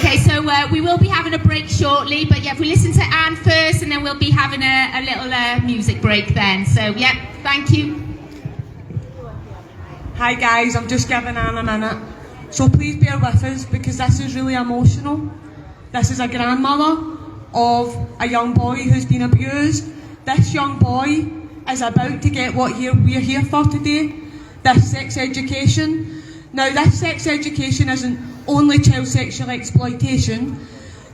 Okay, so we will be having a break shortly, but yeah, if we listen to Anne first, and then we'll be having a little music break then. So yeah, thank you. Hi guys, I'm just giving Anne a minute. So please bear with us because this is really emotional. This is a grandmother of a young boy who's been abused. This young boy is about to get what we're here for today, this sex education. Now this sex education isn't only child sexual exploitation.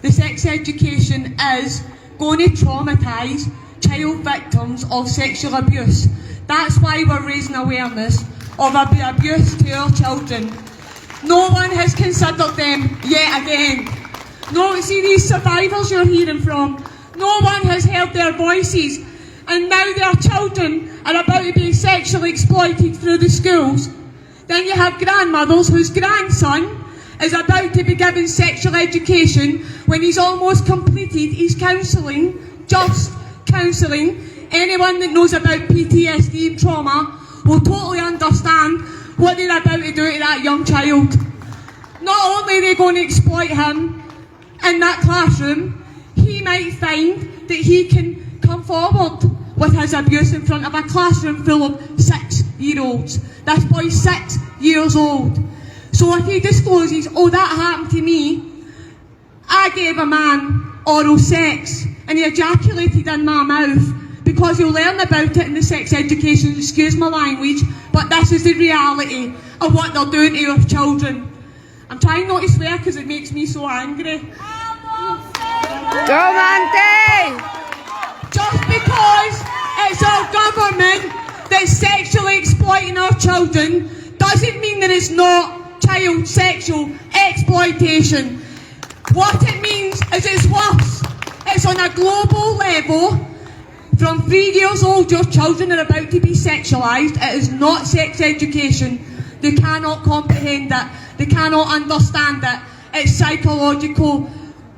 The sex education is going to traumatise child victims of sexual abuse. That's why we're raising awareness of abuse to our children. No one has considered them yet again. No, see these survivors you're hearing from, no one has heard their voices, and now their children are about to be sexually exploited through the schools. Then you have grandmothers whose grandson is about to be given sexual education when he's almost completed his counselling, just counselling. Anyone that knows about PTSD and trauma will totally understand what they're about to do to that young child. Not only are they going to exploit him in that classroom, he might find that he can come forward with his abuse in front of a classroom full of 6-year-olds. This boy's 6 years old. So if he discloses, oh, that happened to me, I gave a man oral sex and he ejaculated in my mouth, because he'll learn about it in the sex education, excuse my language, but this is the reality of what they're doing to our children. I'm trying not to swear because it makes me so angry. Go, Mandy! Just because it's our government that's sexually exploiting our children doesn't mean that it's not child sexual exploitation. What it means is it's worse. It's on a global level. From 3 years old, your children are about to be sexualised. It is not sex education. They cannot comprehend it. They cannot understand it. It's psychological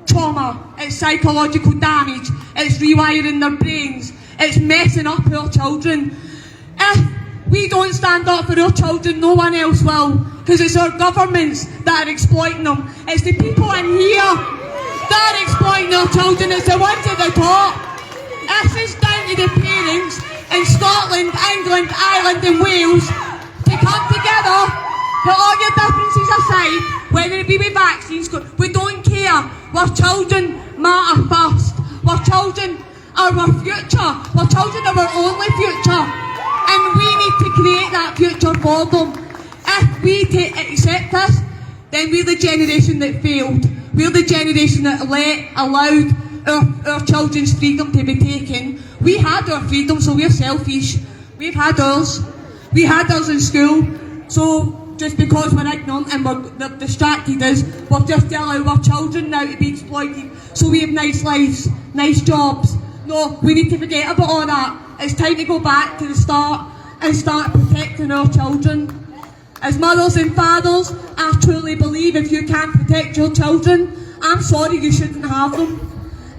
trauma. It's psychological damage. It's rewiring their brains. It's messing up our children. If we don't stand up for our children, no one else will. Because it's our governments that are exploiting them. It's the people in here that are exploiting our children. It's the ones at the top. This is down to the parents in Scotland, England, Ireland and Wales to come together, put all your differences aside, whether it be with vaccines. We don't care. Our children matter first. Our children are our future. Our children are our only future. And we need to create that future for them. If we accept this, then we're the generation that failed. We're the generation that allowed our children's freedom to be taken. We had our freedom, so we're selfish. We've had ours. We had ours in school. So just because we're ignorant and they're distracted us, we're just to allow our children now to be exploited so we have nice lives, nice jobs. No, we need to forget about all that. It's time to go back to the start and start protecting our children. As mothers and fathers, I truly believe if you can't protect your children, I'm sorry, you shouldn't have them.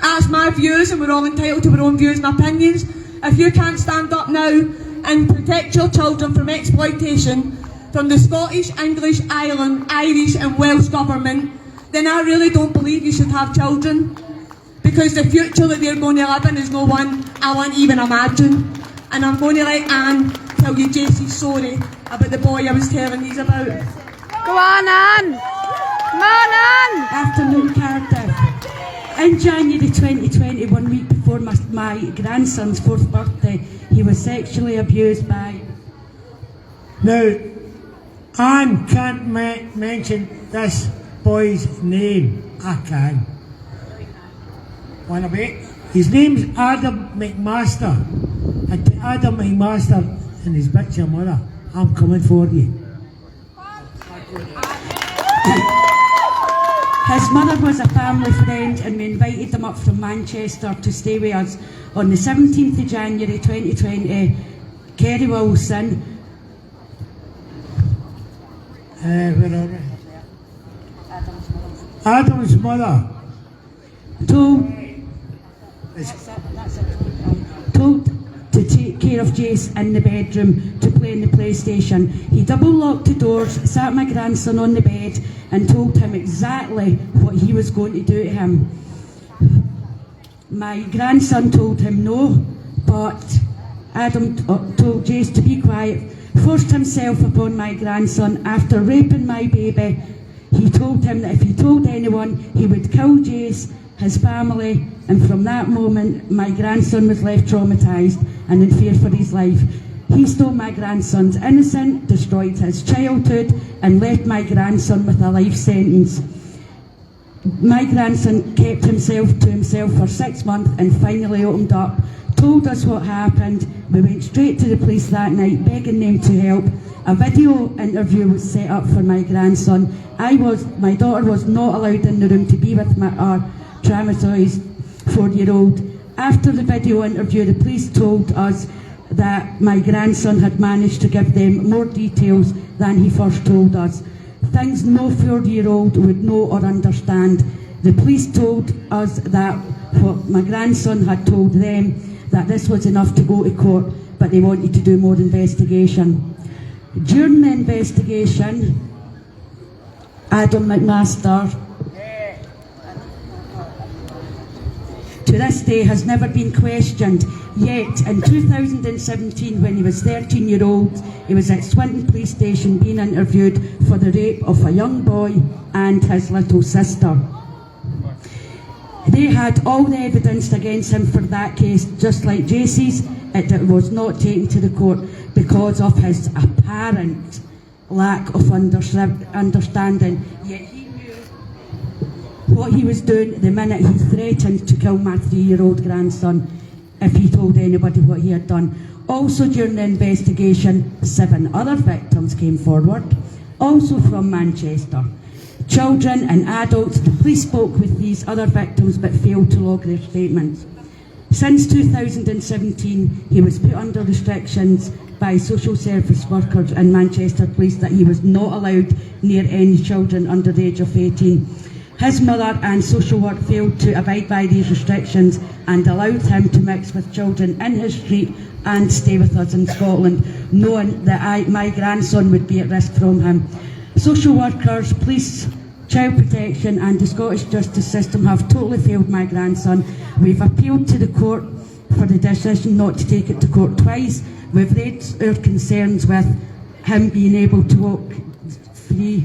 That's my views, and we're all entitled to our own views and opinions. If you can't stand up now and protect your children from exploitation from the Scottish, English, Irish and Welsh government, then I really don't believe you should have children. Because the future that they're going to live in is no one I want to even imagine. And I'm going to let Anne tell you Jace's story about the boy I was telling you about. Go on, Anne! Come on, Anne! Afternoon, Cardiff. In January 2020, 1 week before my grandson's 4th birthday, he was sexually abused by... Now, Anne can't mention this boy's name. I can. Wanna wait? His name's Adam McMaster. And to Adam McMaster and his bitch your mother, I'm coming for you. His mother was a family friend and we invited them up from Manchester to stay with us on the 17th of January 2020. Kerry Wilson. Where are we? Adam's mother. to take care of Jace in the bedroom to play in the PlayStation. He double locked the doors, sat my grandson on the bed and told him exactly what he was going to do to him. My grandson told him no, but Adam told Jace to be quiet, forced himself upon my grandson after raping my baby. He told him that if he told anyone, he would kill Jace, his family, and from that moment, my grandson was left traumatised and in fear for his life. He stole my grandson's innocence, destroyed his childhood, and left my grandson with a life sentence. My grandson kept himself to himself for 6 months and finally opened up, told us what happened. We went straight to the police that night, begging them to help. A video interview was set up for my grandson. My daughter was not allowed in the room to be with our traumatised 4-year-old. After the video interview, the police told us that my grandson had managed to give them more details than he first told us. Things no 4-year-old would know or understand. The police told us that what my grandson had told them, that this was enough to go to court, but they wanted to do more investigation. During the investigation, Adam McMaster, to this day, has never been questioned. Yet, in 2017, when he was 13-year-old, he was at Swinton Police Station being interviewed for the rape of a young boy and his little sister. They had all the evidence against him for that case, just like Jace's. It was not taken to the court because of his apparent lack of understanding. Yet he knew what he was doing the minute he threatened to kill my 3-year-old grandson if he told anybody what he had done. Also during the investigation, 7 other victims came forward, also from Manchester. Children and adults, the police spoke with these other victims but failed to log their statements. Since 2017, he was put under restrictions by social service workers and Manchester Police that he was not allowed near any children under the age of 18. His mother and social work failed to abide by these restrictions and allowed him to mix with children in his street and stay with us in Scotland, knowing that my grandson would be at risk from him. Social workers, police, child protection and the Scottish justice system have totally failed my grandson. We've appealed to the court for the decision not to take it to court twice. We've raised our concerns with him being able to walk free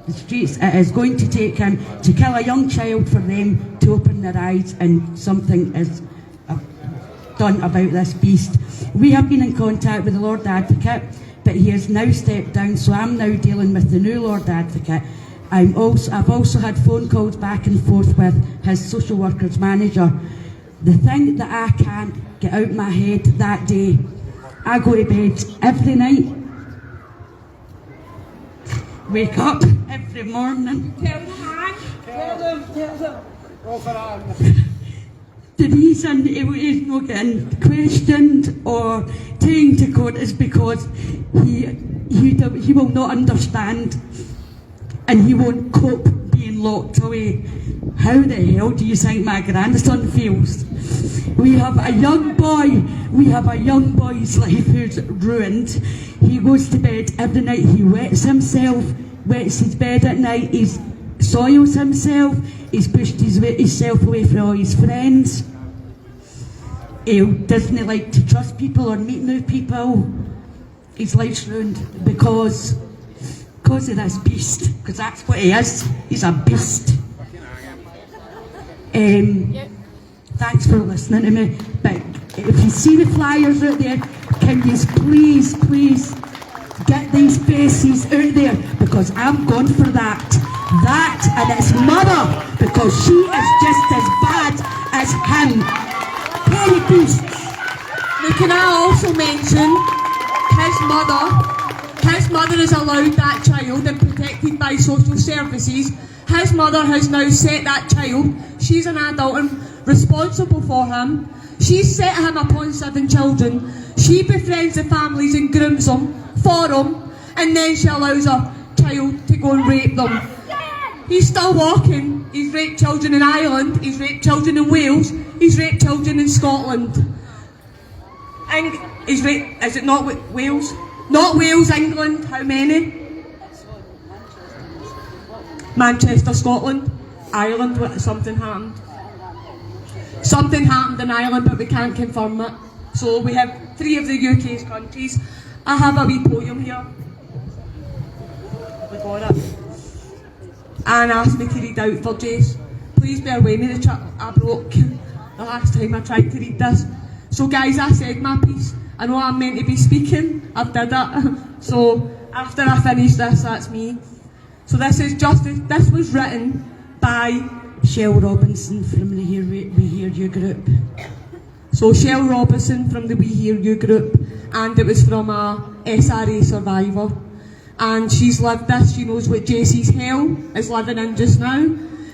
the streets. It is going to take him to kill a young child for them to open their eyes and something is done about this beast. We have been in contact with the Lord Advocate, but he has now stepped down, so I'm now dealing with the new Lord Advocate. I've also had phone calls back and forth with his social workers manager. The thing that I can't get out of my head that day, I go to bed every night, wake up every morning. The reason he is not getting questioned or taken to court is because he will not understand and he won't cope being locked away. How the hell do you think my grandson feels? We have a young boy's life who's ruined. He goes to bed every night, he wets his bed at night, he soils himself, he's pushed himself away from all his friends. He doesn't like to trust people or meet new people. His life's ruined because of this beast, because that's what he is. He's a beast. Thanks for listening to me, but if you see the flyers out there, can you please get these faces out there, because I'm going for that and its mother, because she is just as bad as him. Petty beasts. Now, can I also mention his mother is allowed that child and protected by social services. His mother has now set that child, she's an adult and responsible for him. She's set him upon 7 children. She befriends the families and grooms them for him, and then she allows her child to go and rape them. He's still walking. He's raped children in Ireland, he's raped children in Wales, he's raped children in Scotland. Is it not Wales? Not Wales, England. How many? Manchester, Scotland. Ireland, something happened. Something happened in Ireland, but we can't confirm it. So we have 3 of the UK's countries. I have a wee poem here. We got it. Anne asked me to read out for Jace. Please bear with me, I broke the last time I tried to read this. So guys, I said my piece. I know I'm meant to be speaking, I've did it. So after I finish this, that's me. So this is Justice. This was written by Shell Robinson from the We Hear You group. So Shell Robinson from the We Hear You group, and it was from a SRA survivor. And she's lived this, she knows what Jace's hell is living in just now.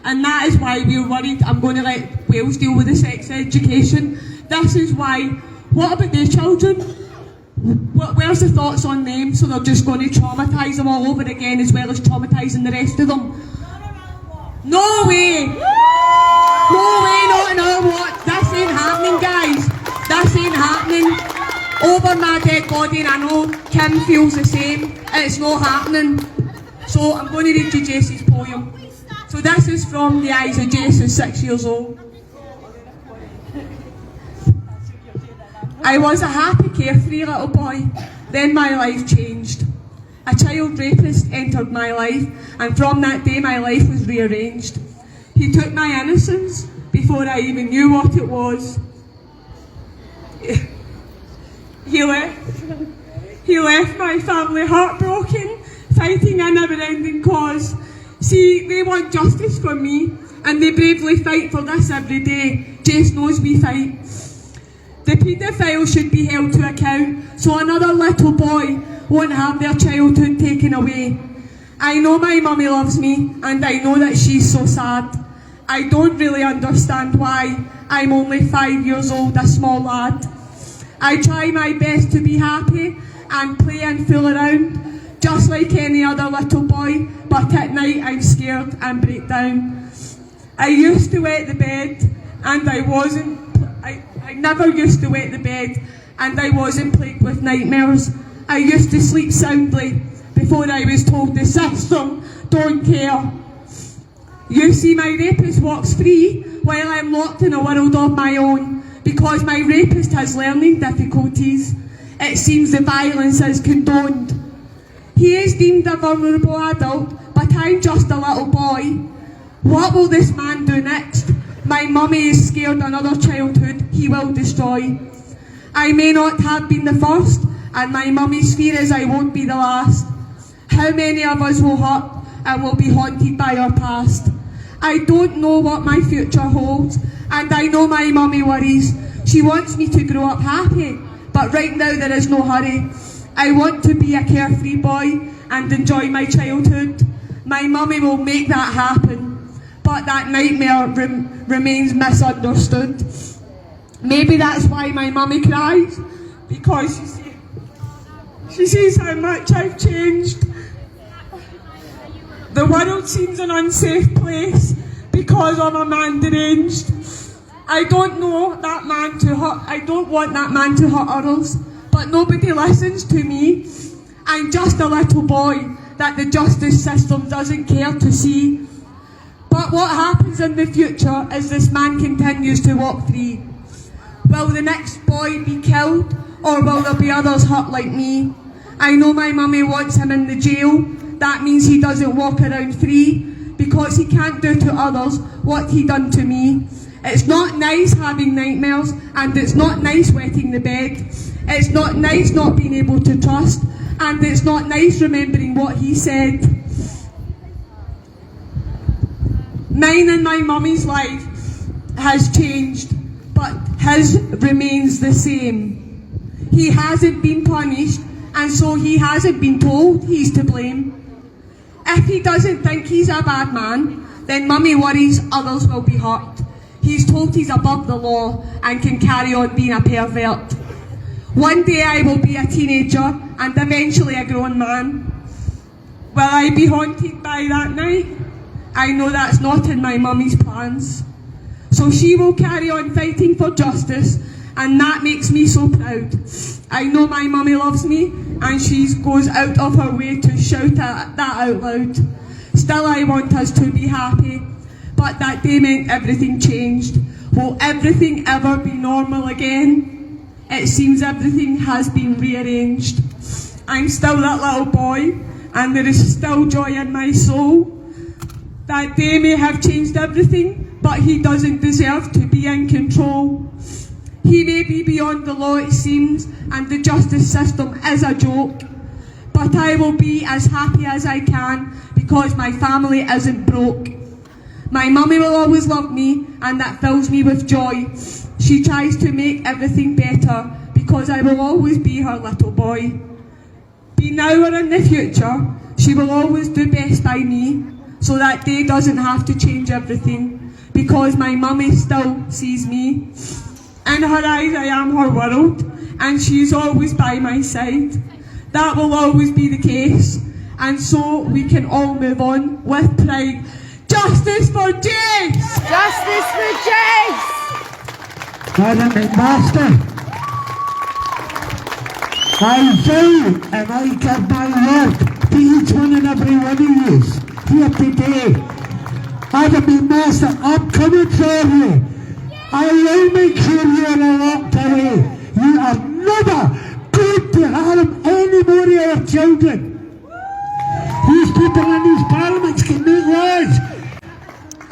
And that is why we're worried. I'm going to let Wales deal with the sex education. This is why. What about their children? Where's the thoughts on them? So they're just going to traumatise them all over again as well as traumatising the rest of them? No way! No way, not in our watch. This ain't happening, guys. This ain't happening. Over my dead body, and I know Kim feels the same. It's not happening. So I'm going to read you Jace's poem. So this is from the eyes of Jace, who's 6 years old. I was a happy, carefree little boy. Then my life changed. A child rapist entered my life, and from that day my life was rearranged. He took my innocence before I even knew what it was. He left my family heartbroken, fighting a never-ending cause. See, they want justice for me, and they bravely fight for this every day. Jace knows we fight. The paedophile should be held to account, so another little boy won't have their childhood taken away. I know my mummy loves me, and I know that she's so sad. I don't really understand why. I'm only 5 years old, a small lad. I try my best to be happy and play and fool around, just like any other little boy, but at night I'm scared and break down. I used to wet the bed, and I never used to wet the bed, and I wasn't plagued with nightmares. I used to sleep soundly before I was told the system don't care. You see, my rapist walks free while I'm locked in a world of my own, because my rapist has learning difficulties. It seems the violence is condoned. He is deemed a vulnerable adult, but I'm just a little boy. What will this man do next? My mummy is scared another childhood he will destroy. I may not have been the first, and my mummy's fear is I won't be the last. How many of us will hurt and will be haunted by our past? I don't know what my future holds, and I know my mummy worries. She wants me to grow up happy, but right now there is no hurry. I want to be a carefree boy and enjoy my childhood. My mummy will make that happen, but that nightmare remains misunderstood. Maybe that's why my mummy cries, because she sees how much I've changed. The world seems an unsafe place because of a man deranged. I don't want that man to hurt others, but nobody listens to me. I'm just a little boy that the justice system doesn't care to see. But what happens in the future is this man continues to walk free. Will the next boy be killed, or will there be others hurt like me? I know my mummy wants him in the jail. That means he doesn't walk around free, because he can't do to others what he done to me. It's not nice having nightmares, and it's not nice wetting the bed. It's not nice not being able to trust, and it's not nice remembering what he said. Mine and my mummy's life has changed, but his remains the same. He hasn't been punished, and so he hasn't been told he's to blame. If he doesn't think he's a bad man, then mummy worries others will be hurt. He's told he's above the law and can carry on being a pervert. One day I will be a teenager and eventually a grown man. Will I be haunted by that night? I know that's not in my mummy's plans. So she will carry on fighting for justice, and that makes me so proud. I know my mummy loves me, and she goes out of her way to shout that out loud. Still, I want us to be happy, but that day meant everything changed. Will everything ever be normal again? It seems everything has been rearranged. I'm still that little boy, and there is still joy in my soul. That day may have changed everything, but he doesn't deserve to be in control. He may be beyond the law, it seems, and the justice system is a joke. But I will be as happy as I can, because my family isn't broke. My mummy will always love me, and that fills me with joy. She tries to make everything better, because I will always be her little boy. Be now or in the future, she will always do best by me, so that day doesn't have to change everything, because my mummy still sees me. In her eyes I am her world, and she is always by my side. That will always be the case, and so we can all move on with pride. Justice for Jace! Justice for Jace! Madam McMaster, I vow and I give my word to each one and every one of you here today. Madam McMaster, I'm coming for you. I will make sure you are locked away. You are never going to harm any more of our children. These people in these parliaments can make laws.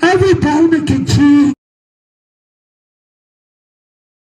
Every parliament can change.